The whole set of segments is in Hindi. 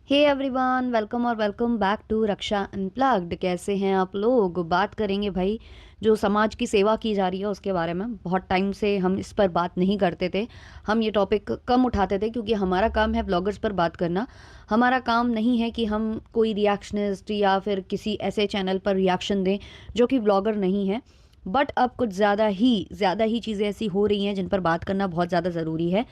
हे एवरीवन, वेलकम और welcome back to Raksha unplugged. कैसे हैं आप लोग? बात करेंगे भाई जो समाज की सेवा की जा रही है उसके बारे में। बहुत टाइम से हम इस पर बात नहीं करते थे। हम ये टॉपिक कम उठाते थे क्योंकि हमारा काम है ब्लॉगर्स पर बात करना। हमारा काम नहीं है कि हम कोई रिएक्शनिस्ट या फिर किसी ऐसे चैनल पर रिएक्शन दें जो कि ब्लॉगर नहीं है। बट अब कुछ ज़्यादा ही चीज़ें ऐसी हो रही हैं जिन पर बात करना बहुत ज़्यादा ज़रूरी है।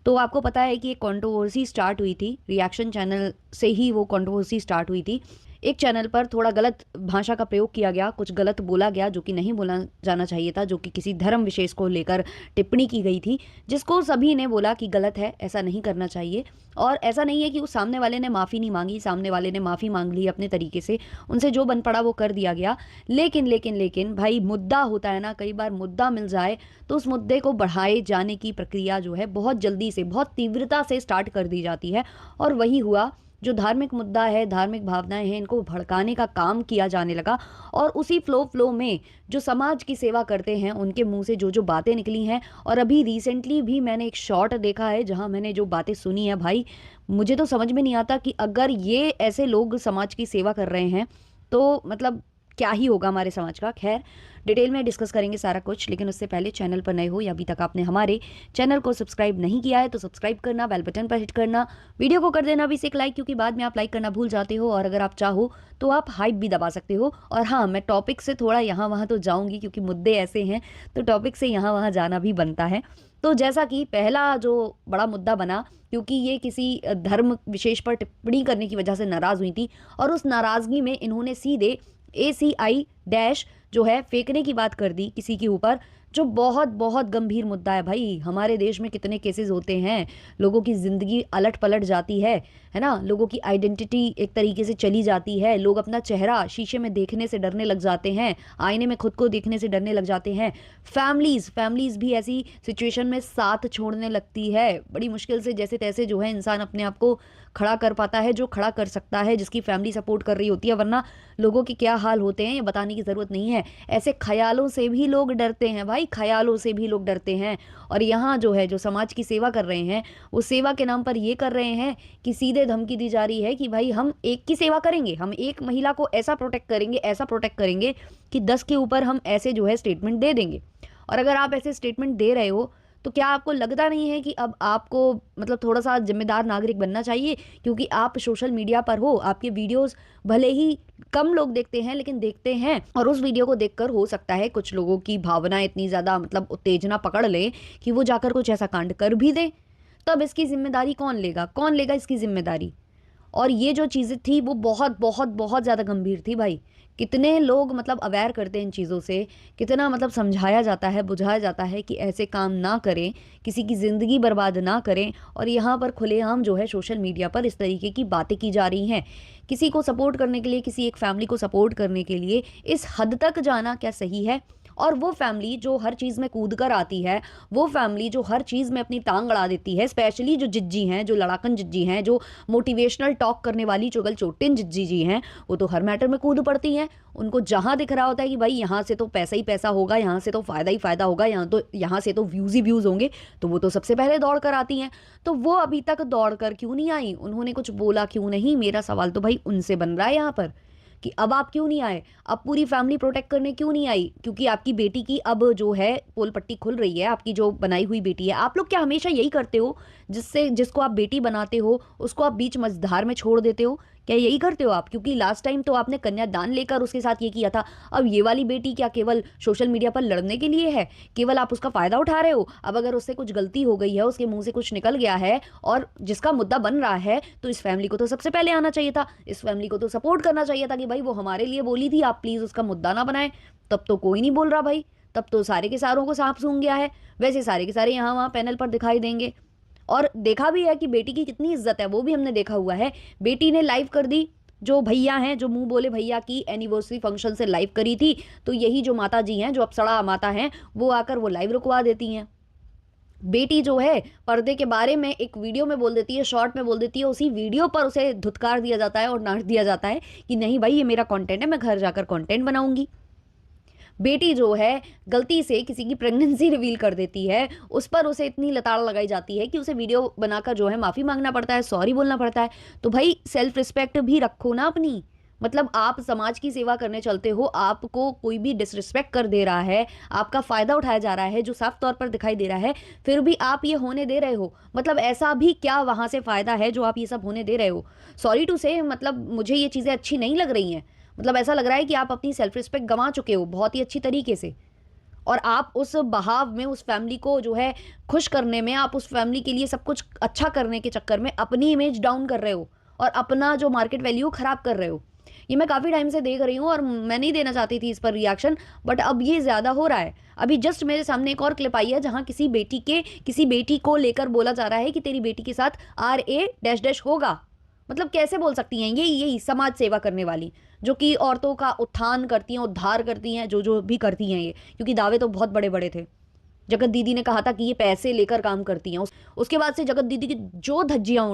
तो आपको पता है कि एक कंट्रोवर्सी स्टार्ट हुई थी, रिएक्शन चैनल से ही वो कंट्रोवर्सी स्टार्ट हुई थी। एक चैनल पर थोड़ा गलत भाषा का प्रयोग किया गया, कुछ गलत बोला गया जो कि नहीं बोला जाना चाहिए था, जो कि किसी धर्म विशेष को लेकर टिप्पणी की गई थी, जिसको सभी ने बोला कि गलत है, ऐसा नहीं करना चाहिए। और ऐसा नहीं है कि उस सामने वाले ने माफ़ी नहीं मांगी, सामने वाले ने माफ़ी मांग ली अपने तरीके से, उनसे जो बन पड़ा वो कर दिया गया। लेकिन भाई मुद्दा होता है ना, कई बार मुद्दा मिल जाए तो उस मुद्दे को बढ़ाए जाने की प्रक्रिया जो है बहुत जल्दी से, बहुत तीव्रता से स्टार्ट कर दी जाती है। और वही हुआ, जो धार्मिक मुद्दा है, धार्मिक भावनाएं हैं, इनको भड़काने का काम किया जाने लगा। और उसी फ्लो में जो समाज की सेवा करते हैं उनके मुंह से जो जो बातें निकली हैं, और अभी रिसेंटली भी मैंने एक शॉर्ट देखा है जहां मैंने जो बातें सुनी है भाई, मुझे तो समझ में नहीं आता कि अगर ये ऐसे लोग समाज की सेवा कर रहे हैं तो मतलब क्या ही होगा हमारे समाज का। खैर, डिटेल में डिस्कस करेंगे सारा कुछ, लेकिन उससे पहले चैनल पर नए हो या अभी तक आपने हमारे चैनल को सब्सक्राइब नहीं किया है तो सब्सक्राइब करना, बेल बटन पर हिट करना, वीडियो को कर देना भी से एक लाइक, क्योंकि बाद में आप लाइक करना भूल जाते हो। और अगर आप चाहो तो आप हाइप भी दबा सकते हो। और हाँ, मैं टॉपिक से थोड़ा यहाँ वहाँ तो जाऊँगी क्योंकि मुद्दे ऐसे हैं, तो टॉपिक से यहाँ वहाँ जाना भी बनता है। तो जैसा कि पहला जो बड़ा मुद्दा बना, क्योंकि ये किसी धर्म विशेष पर टिप्पणी करने की वजह से नाराज़ हुई थी, और उस नाराज़गी में इन्होंने सीधे ACI डैश जो है फेंकने की बात कर दी किसी के ऊपर, जो बहुत बहुत गंभीर मुद्दा है भाई। हमारे देश में कितने केसेस होते हैं, लोगों की ज़िंदगी अलट पलट जाती है ना, लोगों की आइडेंटिटी एक तरीके से चली जाती है, लोग अपना चेहरा शीशे में देखने से डरने लग जाते हैं, आईने में खुद को देखने से डरने लग जाते हैं। फैमिलीज़ भी ऐसी सिचुएशन में साथ छोड़ने लगती है। बड़ी मुश्किल से जैसे तैसे जो है इंसान अपने आप को खड़ा कर पाता है, जो खड़ा कर सकता है, जिसकी फैमिली सपोर्ट कर रही होती है, वरना लोगों के क्या हाल होते हैं ये बताने की ज़रूरत नहीं है। ऐसे ख्यालों से भी लोग डरते हैं भाई, ख्यालों से भी लोग डरते हैं। और यहाँ जो है, जो समाज की सेवा कर रहे हैं, वो सेवा के नाम पर ये कर रहे हैं कि सीधे धमकी दी जा रही है कि भाई हम एक की सेवा करेंगे, हम एक महिला को ऐसा प्रोटेक्ट करेंगे, ऐसा प्रोटेक्ट करेंगे कि 10 के ऊपर हम ऐसे जो है स्टेटमेंट दे देंगे। और अगर आप ऐसे स्टेटमेंट दे रहे हो तो क्या आपको लगता नहीं है कि अब आपको मतलब थोड़ा सा जिम्मेदार नागरिक बनना चाहिए? क्योंकि आप सोशल मीडिया पर हो, आपके वीडियोस भले ही कम लोग देखते हैं लेकिन देखते हैं, और उस वीडियो को देखकर हो सकता है कुछ लोगों की भावनाएं इतनी ज़्यादा मतलब उत्तेजना पकड़ ले कि वो जाकर कुछ ऐसा कांड कर भी दे। तब इसकी जिम्मेदारी कौन लेगा इसकी जिम्मेदारी? और ये जो चीज़ें थी वो बहुत बहुत बहुत ज़्यादा गंभीर थी भाई। कितने लोग मतलब अवेयर करते हैं इन चीज़ों से, कितना मतलब समझाया जाता है, बुझाया जाता है कि ऐसे काम ना करें, किसी की ज़िंदगी बर्बाद ना करें। और यहाँ पर खुलेआम जो है सोशल मीडिया पर इस तरीके की बातें की जा रही हैं। किसी को सपोर्ट करने के लिए, किसी एक फैमिली को सपोर्ट करने के लिए इस हद तक जाना क्या सही है? और वो फैमिली जो हर चीज़ में कूद कर आती है, वो फैमिली जो हर चीज़ में अपनी टांग अड़ा देती है, स्पेशली जो जिज्जी हैं, जो लड़ाकन जिज्जी हैं, जो मोटिवेशनल टॉक करने वाली चुगल चोटिन जिज्जी जी हैं, वो तो हर मैटर में कूद पड़ती हैं। उनको जहाँ दिख रहा होता है कि भाई यहाँ से तो पैसा ही पैसा होगा, यहाँ से तो फ़ायदा ही फ़ायदा होगा, यहाँ से तो व्यूज़ ही व्यूज़ होंगे, तो वो तो सबसे पहले दौड़ कर आती हैं। तो वो अभी तक दौड़ कर क्यों नहीं आई? उन्होंने कुछ बोला क्यों नहीं? मेरा सवाल तो भाई उनसे बन रहा है यहाँ पर कि अब आप क्यों नहीं आए, अब पूरी फैमिली प्रोटेक्ट करने क्यों नहीं आई? क्योंकि आपकी बेटी की अब जो है पोल पट्टी खुल रही है, आपकी जो बनाई हुई बेटी है। आप लोग क्या हमेशा यही करते हो? जिसको आप बेटी बनाते हो उसको आप बीच मझधार में छोड़ देते हो? क्या यही करते हो आप? क्योंकि लास्ट टाइम तो आपने कन्यादान लेकर उसके साथ ये किया था। अब ये वाली बेटी क्या केवल सोशल मीडिया पर लड़ने के लिए है? केवल आप उसका फायदा उठा रहे हो? अब अगर उससे कुछ गलती हो गई है, उसके मुंह से कुछ निकल गया है और जिसका मुद्दा बन रहा है, तो इस फैमिली को तो सबसे पहले आना चाहिए था, इस फैमिली को तो सपोर्ट करना चाहिए था कि भाई वो हमारे लिए बोली थी, आप प्लीज उसका मुद्दा ना बनाए। तब तो कोई नहीं बोल रहा भाई, तब तो सारे के सारों को सांप सूंघ गया है। वैसे सारे के सारे यहाँ वहाँ पैनल पर दिखाई देंगे। और देखा भी है कि बेटी की कितनी इज्जत है, वो भी हमने देखा हुआ है। बेटी ने लाइव कर दी, जो भैया हैं, जो मुंह बोले भैया की एनिवर्सरी फंक्शन से लाइव करी थी, तो यही जो माता जी हैं, जो अप्सरा माता हैं, वो आकर वो लाइव रुकवा देती हैं। बेटी जो है पर्दे के बारे में एक वीडियो में बोल देती है, शॉर्ट में बोल देती है, उसी वीडियो पर उसे धुतकार दिया जाता है और डांट दिया जाता है कि नहीं भाई ये मेरा कंटेंट है, मैं घर जाकर कंटेंट बनाऊंगी। बेटी जो है गलती से किसी की प्रेगनेंसी रिवील कर देती है, उस पर उसे इतनी लताड़ लगाई जाती है कि उसे वीडियो बनाकर जो है माफ़ी मांगना पड़ता है, सॉरी बोलना पड़ता है। तो भाई सेल्फ रिस्पेक्ट भी रखो ना अपनी। मतलब आप समाज की सेवा करने चलते हो, आपको कोई भी डिसरिस्पेक्ट कर दे रहा है, आपका फ़ायदा उठाया जा रहा है जो साफ तौर पर दिखाई दे रहा है, फिर भी आप ये होने दे रहे हो। मतलब ऐसा भी क्या वहाँ से फ़ायदा है जो आप ये सब होने दे रहे हो? सॉरी टू से, मतलब मुझे ये चीज़ें अच्छी नहीं लग रही हैं। मतलब ऐसा लग रहा है कि आप अपनी सेल्फ रिस्पेक्ट गंवा चुके हो बहुत ही अच्छी तरीके से, और आप उस बहाव में उस फैमिली को जो है खुश करने में, आप उस फैमिली के लिए सब कुछ अच्छा करने के चक्कर में अपनी इमेज डाउन कर रहे हो और अपना जो मार्केट वैल्यू खराब कर रहे हो। ये मैं काफ़ी टाइम से देख रही हूँ और मैं नहीं देना चाहती थी इस पर रिएक्शन, बट अब ये ज़्यादा हो रहा है। अभी जस्ट मेरे सामने एक और क्लिप आई है जहाँ किसी बेटी को लेकर बोला जा रहा है कि तेरी बेटी के साथ RA डैश डैश होगा। मतलब कैसे बोल सकती हैं यही समाज सेवा करने वाली, जो कि औरतों का उत्थान करती हैं, उद्धार करती हैं, जो जो भी करती हैं ये, क्योंकि दावे तो बहुत बड़े बड़े थे। जगत दीदी ने कहा था कि ये पैसे लेकर काम करती हैं। उसके बाद से जगत दीदी की जो धज्जियां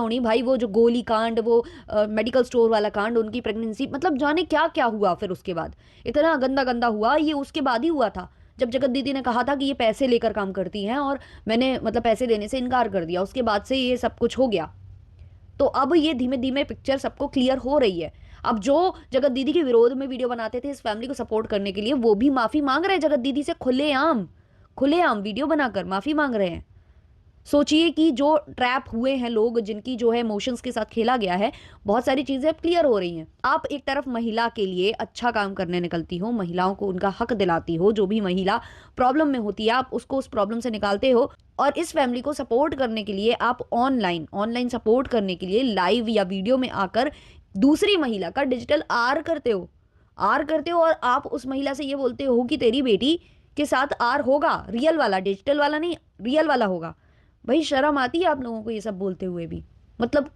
उड़ी भाई, वो जो गोली कांड, वो मेडिकल स्टोर वाला कांड, उनकी प्रेगनेंसी, मतलब जाने क्या क्या हुआ फिर उसके बाद। इतना गंदा गंदा हुआ ये उसके बाद ही हुआ था, जब जगत दीदी ने कहा था कि ये पैसे लेकर काम करती हैं, और मैंने मतलब पैसे देने से इनकार कर दिया। उसके बाद से ये सब कुछ हो गया। तो अब ये धीमे धीमे पिक्चर सबको क्लियर हो रही है। अब जो जगत दीदी के विरोध में वीडियो बनाते थे इस फैमिली को सपोर्ट करने के लिए, वो भी माफी मांग रहे हैं जगत दीदी से, खुलेआम वीडियो बनाकर माफी मांग रहे हैं। सोचिए कि जो ट्रैप हुए हैं लोग, जिनकी जो है इमोशंस के साथ खेला गया है, बहुत सारी चीजें अब क्लियर हो रही हैं। आप एक तरफ महिला के लिए अच्छा काम करने निकलती हो, महिलाओं को उनका हक दिलाती हो, जो भी महिला प्रॉब्लम में होती है आप उसको उस प्रॉब्लम से निकालते हो, और इस फैमिली को सपोर्ट करने के लिए आप ऑनलाइन सपोर्ट करने के लिए लाइव या वीडियो में आकर दूसरी महिला का डिजिटल आर करते हो, और आप उस महिला से ये बोलते हो कि तेरी बेटी के साथ आर होगा, रियल वाला, डिजिटल वाला नहीं, रियल वाला होगा। भाई शर्म आती है आप लोगों को ये सब बोलते हुए भी? मतलब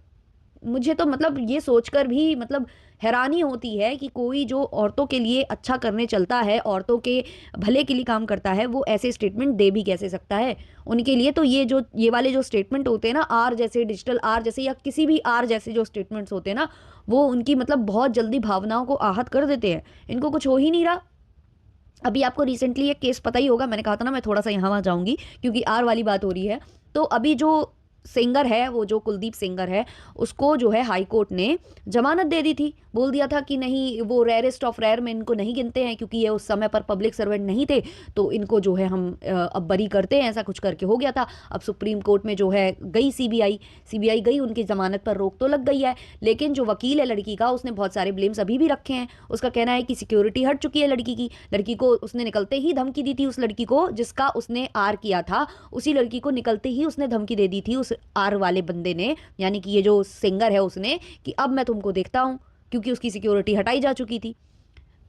मुझे तो मतलब ये सोचकर भी मतलब हैरानी होती है कि कोई जो औरतों के लिए अच्छा करने चलता है, औरतों के भले के लिए काम करता है, वो ऐसे स्टेटमेंट दे भी कैसे सकता है। उनके लिए तो ये वाले जो स्टेटमेंट होते हैं ना, आर जैसे, डिजिटल आर जैसे, या किसी भी आर जैसे जो स्टेटमेंट्स होते हैं ना, वो उनकी मतलब बहुत जल्दी भावनाओं को आहत कर देते हैं। इनको कुछ हो ही नहीं रहा। अभी आपको रिसेंटली एक केस पता ही होगा, मैंने कहा था ना मैं थोड़ा सा यहाँ वहाँ जाऊंगी क्योंकि आर वाली बात हो रही है। तो अभी जो सिंगर है, वो जो कुलदीप सिंगर है, उसको जो है हाई कोर्ट ने जमानत दे दी थी। बोल दिया था कि नहीं, वो रेयरेस्ट ऑफ रेयर में इनको नहीं गिनते हैं क्योंकि ये उस समय पर पब्लिक सर्वेंट नहीं थे, तो इनको जो है हम अब बरी करते हैं, ऐसा कुछ करके हो गया था। अब सुप्रीम कोर्ट में जो है गई सीबीआई गई, उनकी जमानत पर रोक तो लग गई है, लेकिन जो वकील है लड़की का, उसने बहुत सारे ब्लेम्स अभी भी रखे हैं। उसका कहना है कि सिक्योरिटी हट चुकी है लड़की को उसने निकलते ही धमकी दी थी, उस लड़की को जिसका उसने आर किया था, उसी लड़की को निकलते ही उसने धमकी दे दी थी उस आर वाले बंदे ने, यानी कि ये जो सिंगर है उसने, कि अब मैं तुमको देखता हूं, क्योंकि उसकी सिक्योरिटी हटाई जा चुकी थी।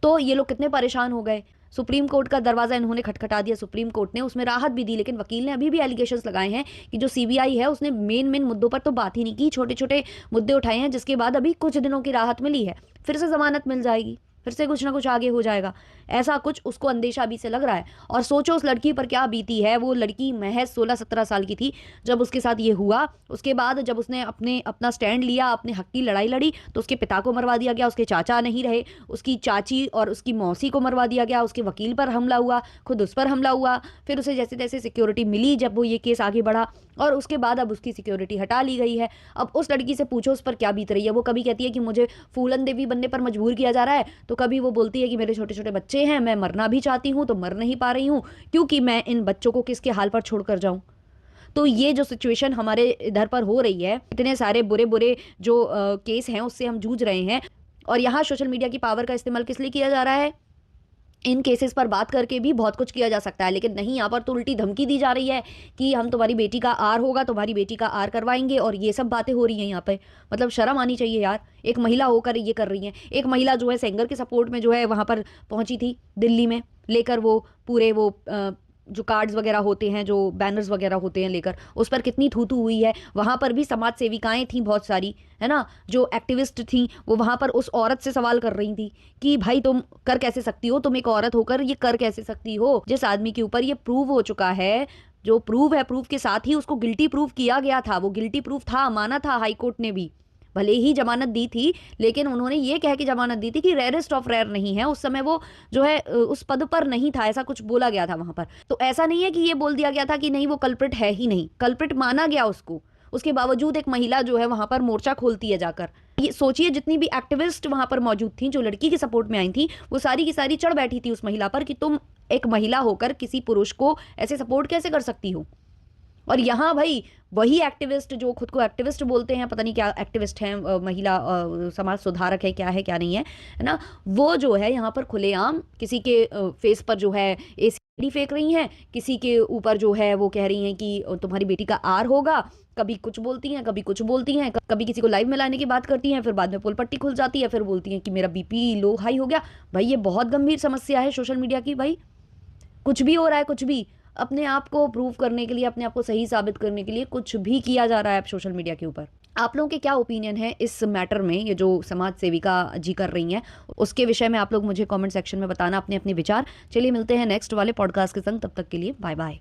तो ये लोग कितने परेशान हो गए। सुप्रीम कोर्ट का दरवाजा इन्होंने खटखटा दिया, सुप्रीम कोर्ट ने उसमें राहत भी दी, लेकिन वकील ने अभी भी एलिगेशंस लगाए हैं कि जो सीबीआई है उसने मेन मुद्दों पर तो बात ही नहीं की, छोटे छोटे मुद्दे उठाए हैं, जिसके बाद अभी कुछ दिनों की राहत मिली है, फिर से जमानत मिल जाएगी, फिर से कुछ ना कुछ आगे हो जाएगा, ऐसा कुछ उसको अंदेशा अभी से लग रहा है। और सोचो उस लड़की पर क्या बीती है। वो लड़की महज 16-17 साल की थी जब उसके साथ ये हुआ। उसके बाद जब उसने अपना स्टैंड लिया, अपने हक की लड़ाई लड़ी, तो उसके पिता को मरवा दिया गया, उसके चाचा नहीं रहे, उसकी चाची और उसकी मौसी को मरवा दिया गया, उसके वकील पर हमला हुआ, खुद उस पर हमला हुआ, फिर उसे जैसे तैसे सिक्योरिटी मिली जब वो ये केस आगे बढ़ा, और उसके बाद अब उसकी सिक्योरिटी हटा ली गई है। अब उस लड़की से पूछो उस पर क्या बीत रही है। वो कभी कहती है कि मुझे फूलन देवी बनने पर मजबूर किया जा रहा है, तो कभी वो बोलती है कि मेरे छोटे छोटे बच्चे हैं, मैं मरना भी चाहती हूं तो मर नहीं पा रही हूं, क्योंकि मैं इन बच्चों को किसके हाल पर छोड़कर जाऊं। तो ये जो सिचुएशन हमारे इधर पर हो रही है, इतने सारे बुरे बुरे जो केस हैं उससे हम जूझ रहे हैं, और यहाँ सोशल मीडिया की पावर का इस्तेमाल किस लिए किया जा रहा है? इन केसेस पर बात करके भी बहुत कुछ किया जा सकता है, लेकिन नहीं, यहाँ पर तो उल्टी धमकी दी जा रही है कि हम तुम्हारी बेटी का आर होगा, तुम्हारी बेटी का आर करवाएंगे, और ये सब बातें हो रही हैं यहाँ पे। मतलब शर्म आनी चाहिए यार, एक महिला होकर ये कर रही हैं। एक महिला जो है सिंगर के सपोर्ट में जो है वहाँ पर पहुंची थी दिल्ली में, लेकर वो पूरे वो जो कार्ड्स वगैरह होते हैं, जो बैनर्स वगैरह होते हैं, लेकर उस पर कितनी थू थू हुई है। वहाँ पर भी समाज सेविकाएं थी बहुत सारी, है ना, जो एक्टिविस्ट थी, वो वहाँ पर उस औरत से सवाल कर रही थी कि भाई तुम कर कैसे सकती हो, तुम एक औरत होकर ये कर कैसे सकती हो। जिस आदमी के ऊपर ये प्रूव हो चुका है, जो प्रूव है, प्रूव के साथ ही उसको गिल्टी प्रूव किया गया था, वो गिल्टी प्रूफ था, माना था हाईकोर्ट ने भी। भले ही जमानत दी थी, लेकिन उन्होंने ये कह के जमानत दी थी कि रेयरेस्ट ऑफ रेयर नहीं है, उस समय वो जो है उस पद पर नहीं था, ऐसा कुछ बोला गया था वहां पर। तो ऐसा नहीं है कि ये बोल दिया गया था कि नहीं वो कल्प्रिट है ही नहीं, कल्प्रिट माना गया उसको। उसके बावजूद एक महिला जो है वहां पर मोर्चा खोलती है जाकर। ये सोचिए, जितनी भी एक्टिविस्ट वहां पर मौजूद थी जो लड़की के सपोर्ट में आई थी, वो सारी की सारी चढ़ बैठी थी उस महिला पर कि तुम एक महिला होकर किसी पुरुष को ऐसे सपोर्ट कैसे कर सकती हो। और यहाँ भाई वही एक्टिविस्ट जो खुद को एक्टिविस्ट बोलते हैं, पता नहीं क्या एक्टिविस्ट हैं, महिला समाज सुधारक है, क्या है क्या नहीं है ना, वो जो है यहाँ पर खुलेआम किसी के फेस पर जो है एसिड फेंक रही हैं, किसी के ऊपर जो है वो कह रही हैं कि तुम्हारी बेटी का आर होगा। कभी कुछ बोलती हैं, कभी कुछ बोलती हैं, कभी किसी को लाइव में लाने की बात करती हैं, फिर बाद में पोल पट्टी खुल जाती है, फिर बोलती हैं कि मेरा बीपी लो हाई हो गया। भाई ये बहुत गंभीर समस्या है सोशल मीडिया की। भाई कुछ भी हो रहा है, कुछ भी अपने आप को प्रूव करने के लिए, अपने आप को सही साबित करने के लिए कुछ भी किया जा रहा है सोशल मीडिया के ऊपर। आप लोगों के क्या ओपिनियन है इस मैटर में, ये जो समाज सेविका जी कर रही हैं उसके विषय में आप लोग मुझे कमेंट सेक्शन में बताना अपने अपने विचार। चलिए मिलते हैं नेक्स्ट वाले पॉडकास्ट के संग, तब तक के लिए बाय बाय।